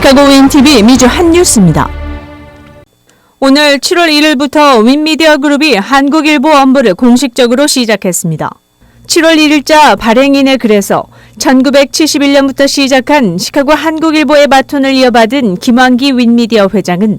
시카고 윈TV 미주 핫뉴스입니다. 오늘 7월 1일부터 윈미디어 그룹이 한국일보 업무를 공식적으로 시작했습니다. 7월 1일자 발행인의 글에서 1971년부터 시작한 시카고 한국일보의 바톤을 이어받은 김환기 윈미디어 회장은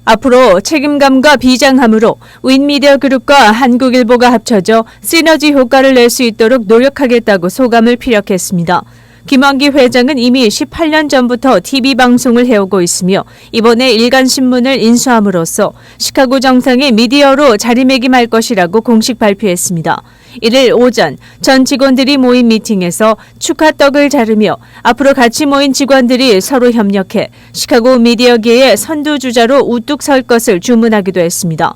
앞으로 책임감과 비장함으로 윈미디어 그룹과 한국일보가 합쳐져 시너지 효과를 낼 수 있도록 노력하겠다고 소감을 피력했습니다. 김환기 회장은 이미 18년 전부터 TV 방송을 해오고 있으며 이번에 일간신문을 인수함으로써 시카고 정상의 미디어로 자리매김할 것이라고 공식 발표했습니다. 이를 오전 전 직원들이 모인 미팅에서 축하떡을 자르며 앞으로 같이 모인 직원들이 서로 협력해 시카고 미디어계의 선두주자로 우뚝 설 것을 주문하기도 했습니다.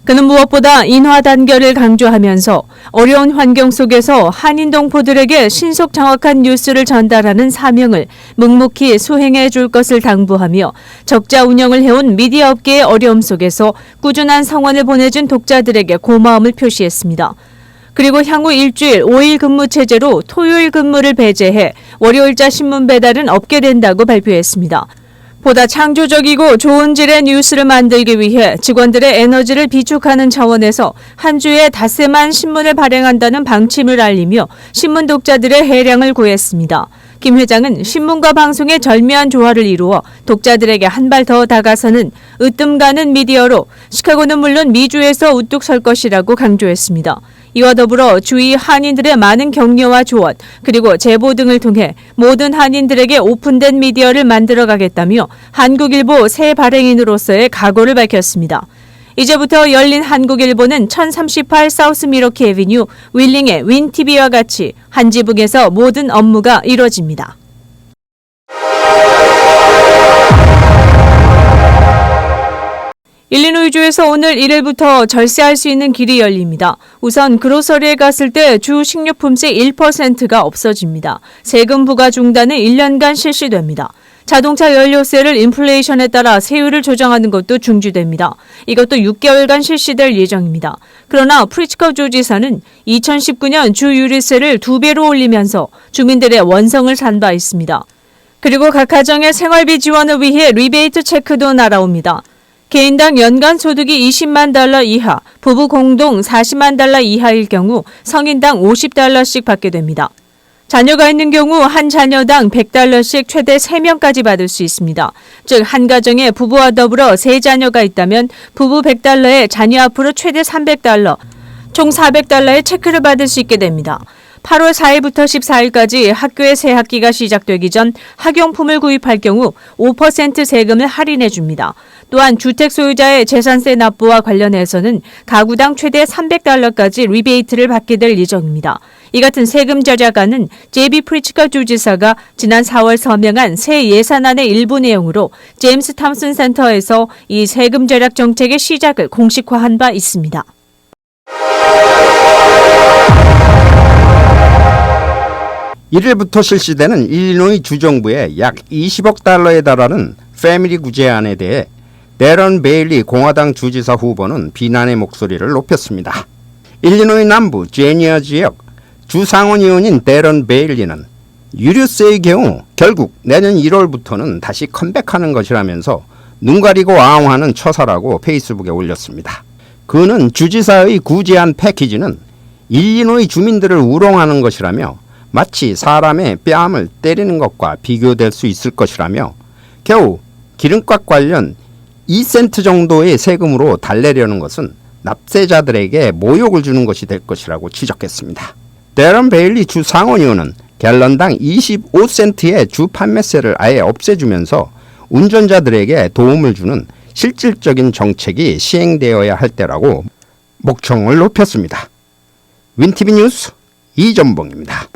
그는 무엇보다 인화 단결을 강조하면서 어려운 환경 속에서 한인 동포들에게 신속 정확한 뉴스를 전달하는 사명을 묵묵히 수행해 줄 것을 당부하며 적자 운영을 해온 미디어 업계의 어려움 속에서 꾸준한 성원을 보내준 독자들에게 고마움을 표시했습니다. 그리고 향후 일주일 5일 근무 체제로 토요일 근무를 배제해 월요일자 신문 배달은 없게 된다고 발표했습니다. 보다 창조적이고 좋은 질의 뉴스를 만들기 위해 직원들의 에너지를 비축하는 차원에서 한 주에 닷새만 신문을 발행한다는 방침을 알리며 신문 독자들의 해량을 구했습니다. 김 회장은 신문과 방송의 절묘한 조화를 이루어 독자들에게 한 발 더 다가서는 으뜸 가는 미디어로 시카고는 물론 미주에서 우뚝 설 것이라고 강조했습니다. 이와 더불어 주위 한인들의 많은 격려와 조언 그리고 제보 등을 통해 모든 한인들에게 오픈된 미디어를 만들어가겠다며 한국일보 새 발행인으로서의 각오를 밝혔습니다. 이제부터 열린 한국일보는 1038 사우스 미러키 애비뉴 윌링의 윈TV와 같이 한 지붕에서 모든 업무가 이뤄집니다. 일리노이주에서 오늘 1일부터 절세할 수 있는 길이 열립니다. 우선 그로서리에 갔을 때 주 식료품세 1%가 없어집니다. 세금 부과 중단은 1년간 실시됩니다. 자동차 연료세를 인플레이션에 따라 세율을 조정하는 것도 중지됩니다. 이것도 6개월간 실시될 예정입니다. 그러나 프리츠커 주지사는 2019년 주 유류세를 2배로 올리면서 주민들의 원성을 산 바 있습니다. 그리고 각 가정의 생활비 지원을 위해 리베이트 체크도 날아옵니다. 개인당 연간 소득이 $200,000 이하, 부부 공동 $400,000 이하일 경우 성인당 $50씩 받게 됩니다. 자녀가 있는 경우 한 자녀당 $100씩 최대 3명까지 받을 수 있습니다. 즉, 한 가정에 부부와 더불어 3자녀가 있다면 부부 $100에 자녀 앞으로 최대 $300, 총 $400의 체크를 받을 수 있게 됩니다. 8월 4일부터 14일까지 학교의 새 학기가 시작되기 전 학용품을 구입할 경우 5% 세금을 할인해 줍니다. 또한 주택 소유자의 재산세 납부와 관련해서는 가구당 최대 $300까지 리베이트를 받게 될 예정입니다. 이 같은 세금 절약안은 제비 프리츠커 주지사가 지난 4월 서명한 새 예산안의 일부 내용으로 제임스 탐슨 센터에서 이 세금 절약 정책의 시작을 공식화한 바 있습니다. 1일부터 실시되는 일리노이 주정부의 약 $20억 달하는 패밀리 구제안에 대해 데런 베일리 공화당 주지사 후보는 비난의 목소리를 높였습니다. 일리노이 남부 제니아 지역 주상원의원인 데런 베일리는 유류세의 경우 결국 내년 1월부터는 다시 컴백하는 것이라면서 눈 가리고 아웅하는 처사라고 페이스북에 올렸습니다. 그는 주지사의 구제안 패키지는 일리노이 주민들을 우롱하는 것이라며 마치 사람의 뺨을 때리는 것과 비교될 수 있을 것이라며 겨우 기름값 관련 2센트 정도의 세금으로 달래려는 것은 납세자들에게 모욕을 주는 것이 될 것이라고 지적했습니다. 데런 베일리 주 상원의원은 갤런당 25센트의 주 판매세를 아예 없애주면서 운전자들에게 도움을 주는 실질적인 정책이 시행되어야 할 때라고 목청을 높였습니다. 윈TV 뉴스 이전봉입니다.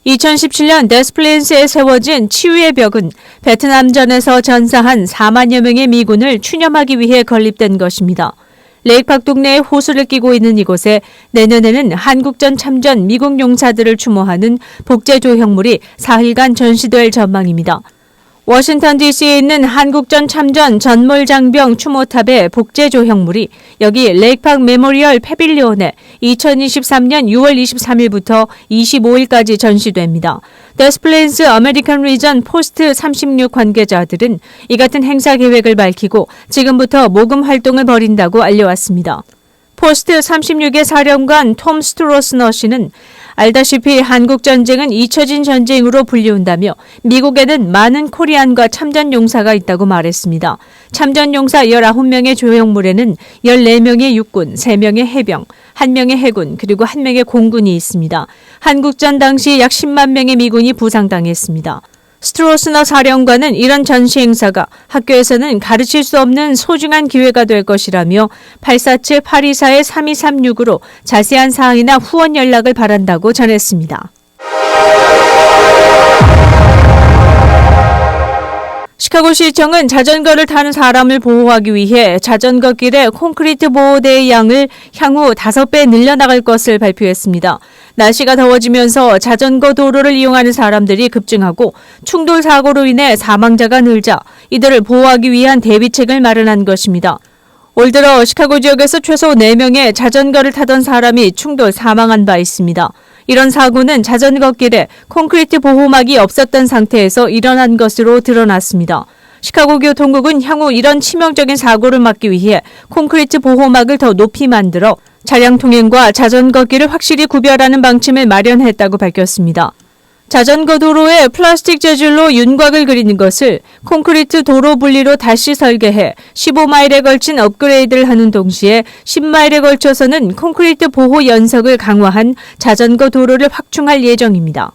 2017년 데스플레인스에 세워진 치유의 벽은 베트남전에서 전사한 4만여 명의 미군을 추념하기 위해 건립된 것입니다. 레이크팍 동네에 호수를 끼고 있는 이곳에 내년에는 한국전 참전 미국 용사들을 추모하는 복제 조형물이 4일간 전시될 전망입니다. 워싱턴 DC에 있는 한국전 참전 전몰장병 추모탑의 복제 조형물이 여기 레이크파크 메모리얼 패빌리온에 2023년 6월 23일부터 25일까지 전시됩니다. 데스플레인스 아메리칸 리전 포스트 36 관계자들은 이 같은 행사 계획을 밝히고 지금부터 모금 활동을 벌인다고 알려왔습니다. 포스트 36의 사령관 톰 스트로스너 씨는 알다시피 한국전쟁은 잊혀진 전쟁으로 불리운다며 미국에는 많은 코리안과 참전용사가 있다고 말했습니다. 참전용사 19명의 조형물에는 14명의 육군, 3명의 해병, 1명의 해군, 그리고 1명의 공군이 있습니다. 한국전 당시 약 10만 명의 미군이 부상당했습니다. 스트로스너 사령관은 이런 전시 행사가 학교에서는 가르칠 수 없는 소중한 기회가 될 것이라며 847-824-3236으로 자세한 사항이나 후원 연락을 바란다고 전했습니다. 시카고시청은 자전거를 타는 사람을 보호하기 위해 자전거 길의 콘크리트 보호대의 양을 향후 5배 늘려나갈 것을 발표했습니다. 날씨가 더워지면서 자전거 도로를 이용하는 사람들이 급증하고 충돌 사고로 인해 사망자가 늘자 이들을 보호하기 위한 대비책을 마련한 것입니다. 올 들어 시카고 지역에서 최소 4명의 자전거를 타던 사람이 충돌 사망한 바 있습니다. 이런 사고는 자전거 길에 콘크리트 보호막이 없었던 상태에서 일어난 것으로 드러났습니다. 시카고 교통국은 향후 이런 치명적인 사고를 막기 위해 콘크리트 보호막을 더 높이 만들어 차량 통행과 자전거 길을 확실히 구별하는 방침을 마련했다고 밝혔습니다. 자전거 도로에 플라스틱 재질로 윤곽을 그리는 것을 콘크리트 도로 분리로 다시 설계해 15마일에 걸친 업그레이드를 하는 동시에 10마일에 걸쳐서는 콘크리트 보호 연석을 강화한 자전거 도로를 확충할 예정입니다.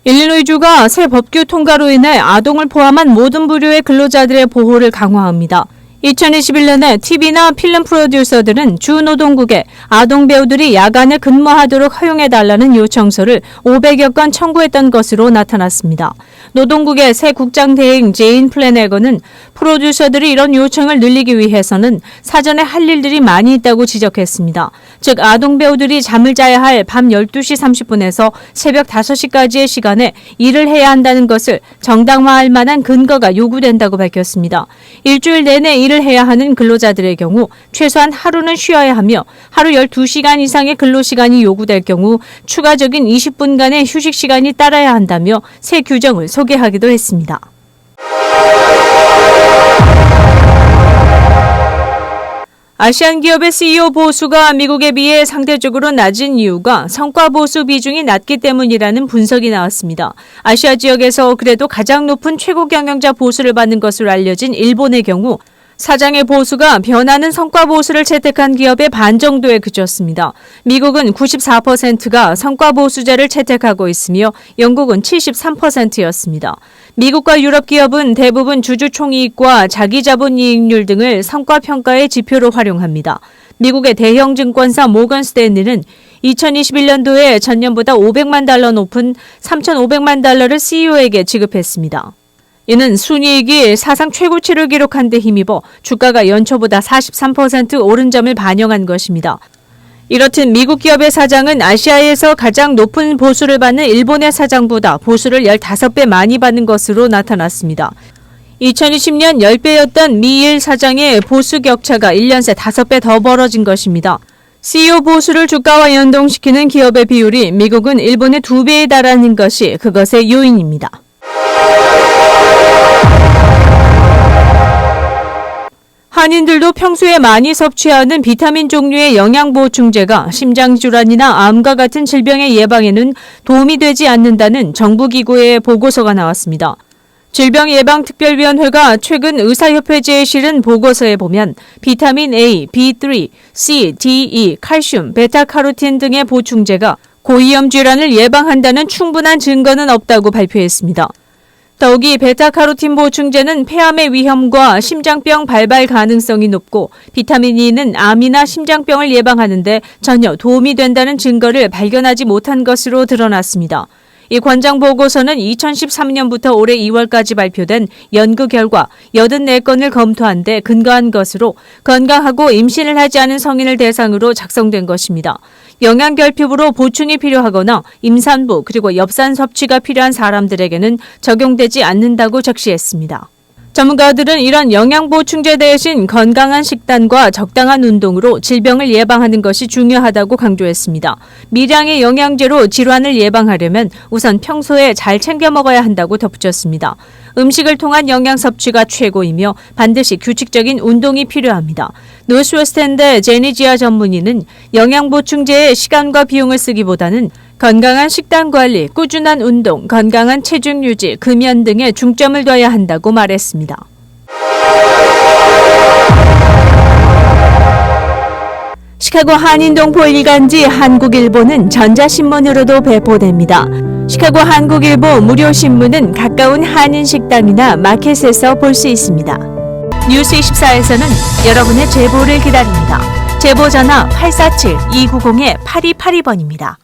일리노이주가 새 법규 통과로 인해 아동을 포함한 모든 부류의 근로자들의 보호를 강화합니다. 2021년에 TV나 필름 프로듀서들은 주 노동국에 아동 배우들이 야간에 근무하도록 허용해달라는 요청서를 500여 건 청구했던 것으로 나타났습니다. 노동국의 새 국장 대행 제인 플래내건은 프로듀서들이 이런 요청을 늘리기 위해서는 사전에 할 일들이 많이 있다고 지적했습니다. 즉 아동 배우들이 잠을 자야 할 밤 12시 30분에서 새벽 5시까지의 시간에 일을 해야 한다는 것을 정당화할 만한 근거가 요구된다고 밝혔습니다. 일주일 내내 일을 해야 하는 근로자들의 경우 최소한 하루는 쉬어야 하며 하루 12시간 이상의 근로시간이 요구될 경우 추가적인 20분간의 휴식시간이 따라야 한다며 새 규정을 소개하기도 했습니다. 아시안 기업의 CEO 보수가 미국에 비해 상대적으로 낮은 이유가 성과 보수 비중이 낮기 때문이라는 분석이 나왔습니다. 아시아 지역에서 그래도 가장 높은 최고 경영자 보수를 받는 것으로 알려진 일본의 경우 사장의 보수가 변하는 성과 보수를 채택한 기업의 반 정도에 그쳤습니다. 미국은 94%가 성과 보수제를 채택하고 있으며 영국은 73%였습니다. 미국과 유럽 기업은 대부분 주주총이익과 자기자본이익률 등을 성과평가의 지표로 활용합니다. 미국의 대형 증권사 모건 스탠리는 2021년도에 전년보다 500만 달러 높은 3,500만 달러를 CEO에게 지급했습니다. 이는 순이익이 사상 최고치를 기록한 데 힘입어 주가가 연초보다 43% 오른 점을 반영한 것입니다. 이렇듯 미국 기업의 사장은 아시아에서 가장 높은 보수를 받는 일본의 사장보다 보수를 15배 많이 받는 것으로 나타났습니다. 2020년 10배였던 미일 사장의 보수 격차가 1년 새 5배 더 벌어진 것입니다. CEO 보수를 주가와 연동시키는 기업의 비율이 미국은 일본의 2배에 달하는 것이 그것의 요인입니다. 한인들도 평소에 많이 섭취하는 비타민 종류의 영양보충제가 심장질환이나 암과 같은 질병의 예방에는 도움이 되지 않는다는 정부기구의 보고서가 나왔습니다. 질병예방특별위원회가 최근 의사협회지에 실은 보고서에 보면 비타민 A, B3, C, D, E, 칼슘, 베타카로틴 등의 보충제가 고위험 질환을 예방한다는 충분한 증거는 없다고 발표했습니다. 더욱이 베타카로틴 보충제는 폐암의 위험과 심장병 발발 가능성이 높고 비타민 E는 암이나 심장병을 예방하는 데 전혀 도움이 된다는 증거를 발견하지 못한 것으로 드러났습니다. 이 권장 보고서는 2013년부터 올해 2월까지 발표된 연구 결과 84건을 검토한 데 근거한 것으로 건강하고 임신을 하지 않은 성인을 대상으로 작성된 것입니다. 영양결핍으로 보충이 필요하거나 임산부 그리고 엽산 섭취가 필요한 사람들에게는 적용되지 않는다고 적시했습니다. 전문가들은 이런 영양보충제 대신 건강한 식단과 적당한 운동으로 질병을 예방하는 것이 중요하다고 강조했습니다. 미량의 영양제로 질환을 예방하려면 우선 평소에 잘 챙겨 먹어야 한다고 덧붙였습니다. 음식을 통한 영양 섭취가 최고이며 반드시 규칙적인 운동이 필요합니다. 노스웨스트랜드 제니지아 전문의는 영양보충제에 시간과 비용을 쓰기보다는 건강한 식단 관리, 꾸준한 운동, 건강한 체중 유지, 금연 등에 중점을 둬야 한다고 말했습니다. 시카고 한인동 볼일간지 한국일보는 전자신문으로도 배포됩니다. 시카고 한국일보 무료신문은 가까운 한인식당이나 마켓에서 볼 수 있습니다. 뉴스24에서는 여러분의 제보를 기다립니다. 제보 전화 847-290-8282번입니다.